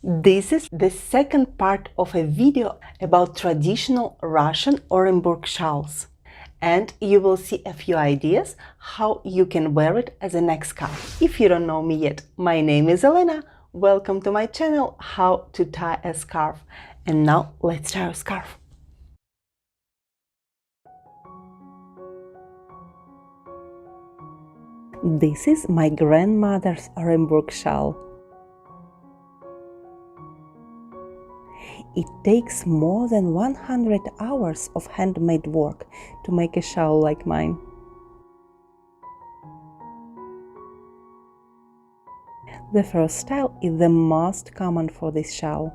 This is the second part of a video about traditional Russian Orenburg shawls. And you will see a few ideas how you can wear it as a neck scarf. If you don't know me yet, my name is Elena. Welcome to my channel, How to Tie a Scarf. And now let's tie a scarf. This is my grandmother's Orenburg shawl. It takes more than 100 hours of handmade work to make a shawl like mine. The first style is the most common for this shawl.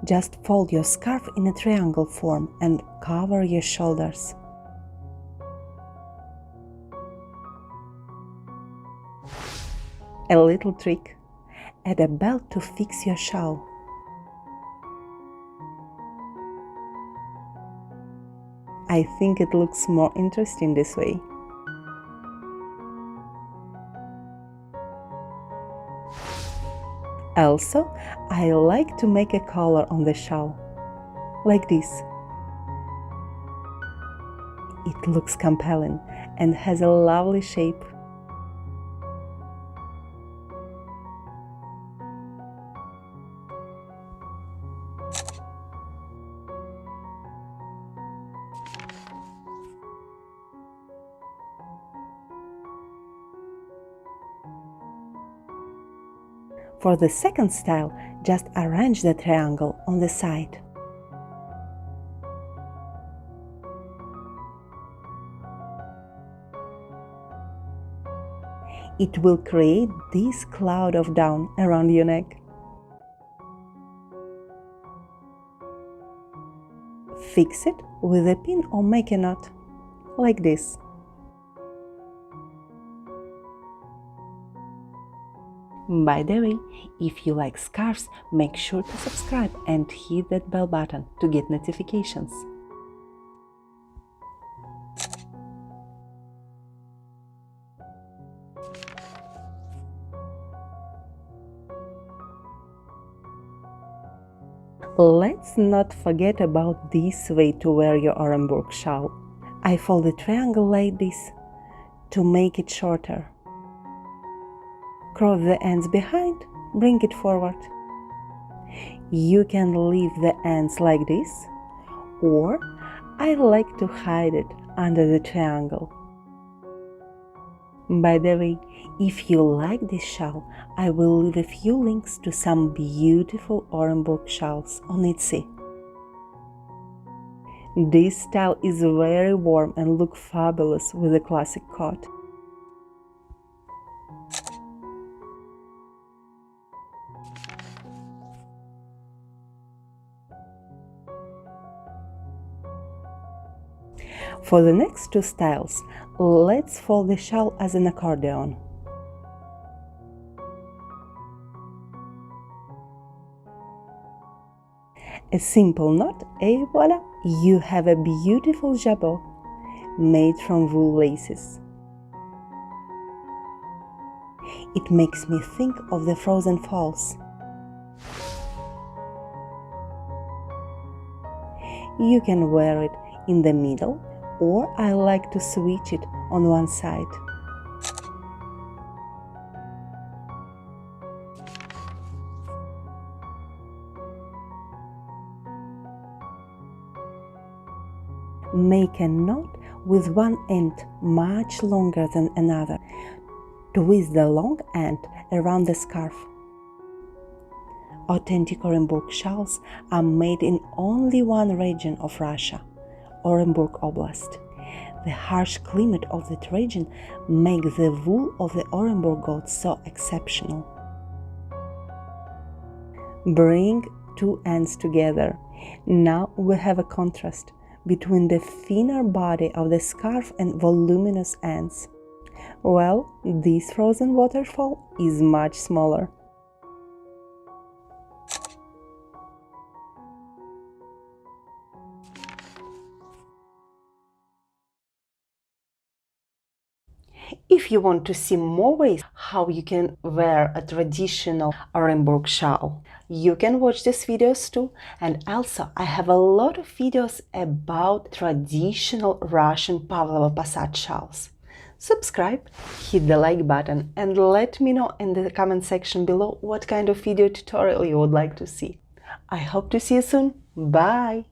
Just fold your scarf in a triangle form and cover your shoulders. A little trick: add a belt to fix your shawl. I think it looks more interesting this way. Also, I like to make a collar on the shawl, like this. It looks compelling and has a lovely shape. For the second style, just arrange the triangle on the side. It will create this cloud of down around your neck. Fix it with a pin or make a knot, like this. By the way, if you like scarves, make sure to subscribe and hit that bell button to get notifications. Let's not forget about this way to wear your Orenburg shawl. I fold the triangle like this to make it shorter. Cross the ends behind, bring it forward. You can leave the ends like this, or I like to hide it under the triangle. By the way, if you like this shawl, I will leave a few links to some beautiful Orenburg shawls on Etsy. This style is very warm and look fabulous with a classic coat. For the next two styles, let's fold the shawl as an accordion. A simple knot, et voila! You have a beautiful jabot made from wool laces. It makes me think of the frozen falls. You can wear it in the middle, or I like to switch it on one side. Make a knot with one end much longer than another. Twist the long end around the scarf. Authentic Orenburg shawls are made in only one region of Russia, Orenburg Oblast. The harsh climate of that region makes the wool of the Orenburg goats so exceptional. Bring two ends together. Now we have a contrast between the thinner body of the scarf and voluminous ends. Well, this frozen waterfall is much smaller. If you want to see more ways how you can wear a traditional Orenburg shawl, you can watch these videos too. And also I have a lot of videos about traditional Russian Pavlova Passat shawls. Subscribe, hit the like button, and let me know in the comment section below what kind of video tutorial you would like to see. I hope to see you soon. Bye!